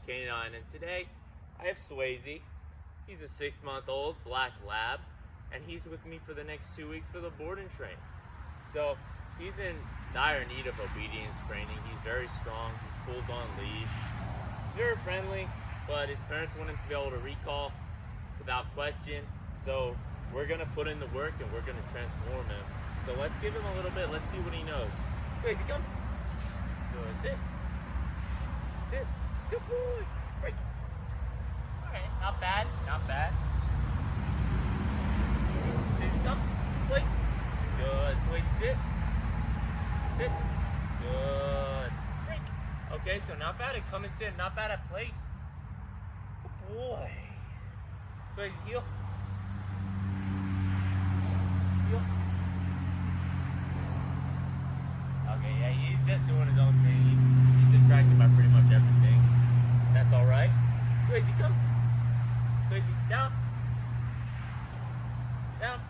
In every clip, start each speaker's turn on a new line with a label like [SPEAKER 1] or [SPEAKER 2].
[SPEAKER 1] Canine, and today I have Swayze. He's a 6-month-old black lab, and he's with me for the next 2 weeks for the board and train. So he's in dire need of obedience training. He's very strong. He pulls on leash. He's very friendly, but his parents want him to be able to recall without question. So we're gonna put in the work and we're gonna transform him. So let's give him a little bit. Let's see what he knows. Swayze, come. Good. Sit. Sit. Good boy. Break. Okay, not bad. Not bad. Swayze, come. Place. Good. Swayze, sit. Sit. Good. Break. Okay, so not bad at come and sit. Not bad at place. Good boy. Swayze, heel. Heel. Okay, yeah, he's just doing his own thing. He's distracted by pretty much everything. That's alright. Swayze, come. Swayze, down. Down.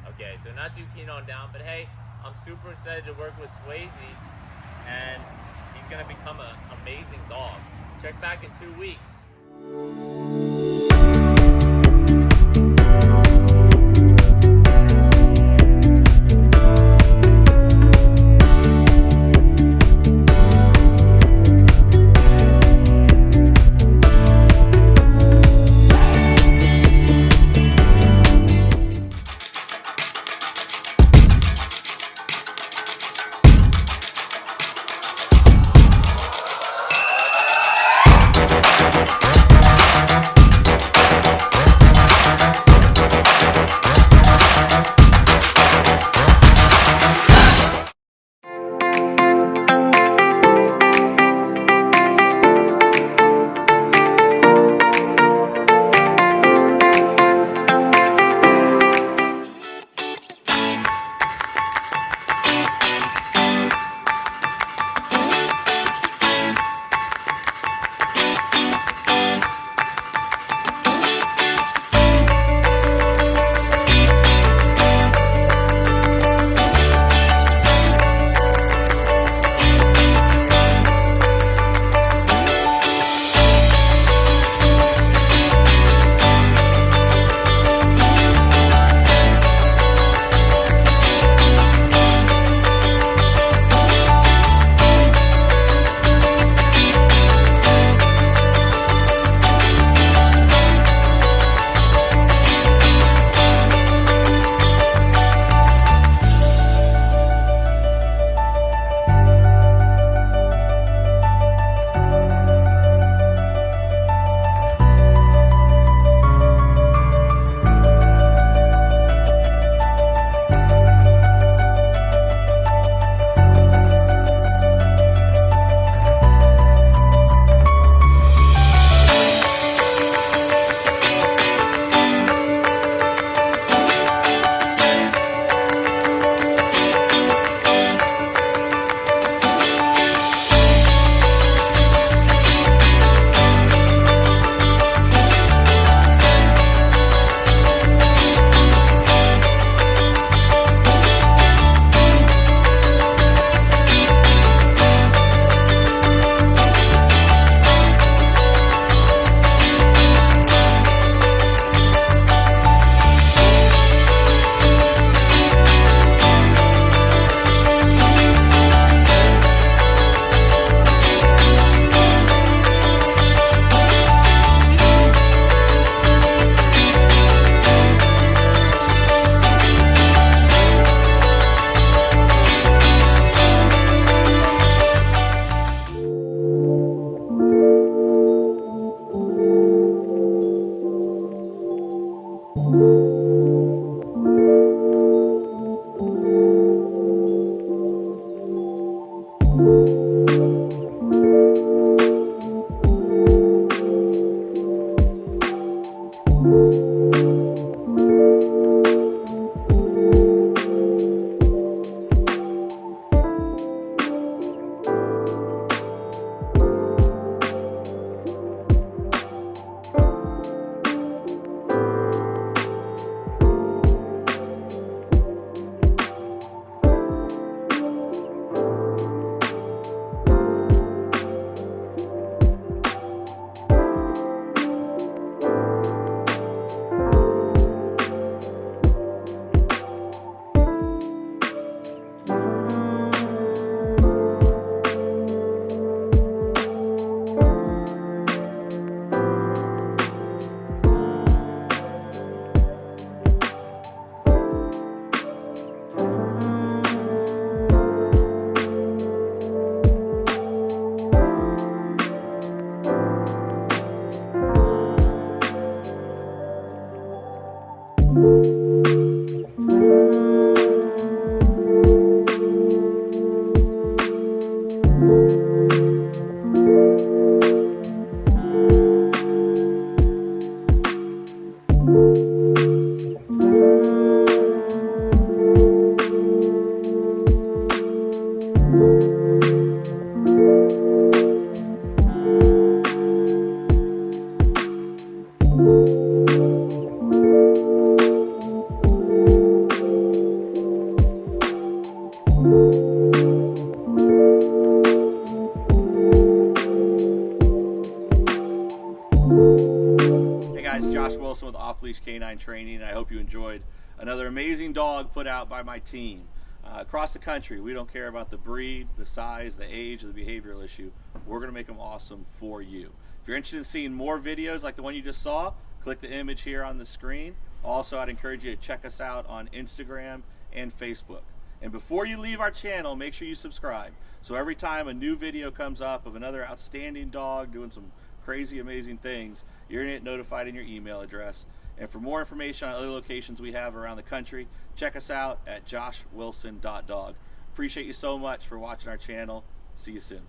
[SPEAKER 1] Okay, so not too keen on down, but hey, I'm super excited to work with Swayze, and he's going to become an amazing dog. Check back in 2 weeks.
[SPEAKER 2] Josh Wilson with Off Leash Canine Training, and I hope you enjoyed another amazing dog put out by my team. Across the country, we don't care about the breed, the size, the age, or the behavioral issue. We're going to make them awesome for you. If you're interested in seeing more videos like the one you just saw, click the image here on the screen. Also, I'd encourage you to check us out on Instagram and Facebook. And before you leave our channel, make sure you subscribe. So every time a new video comes up of another outstanding dog doing some crazy, amazing things, you're going to get notified in your email address. And for more information on other locations we have around the country, check us out at joshwilson.dog. Appreciate you so much for watching our channel. See you soon.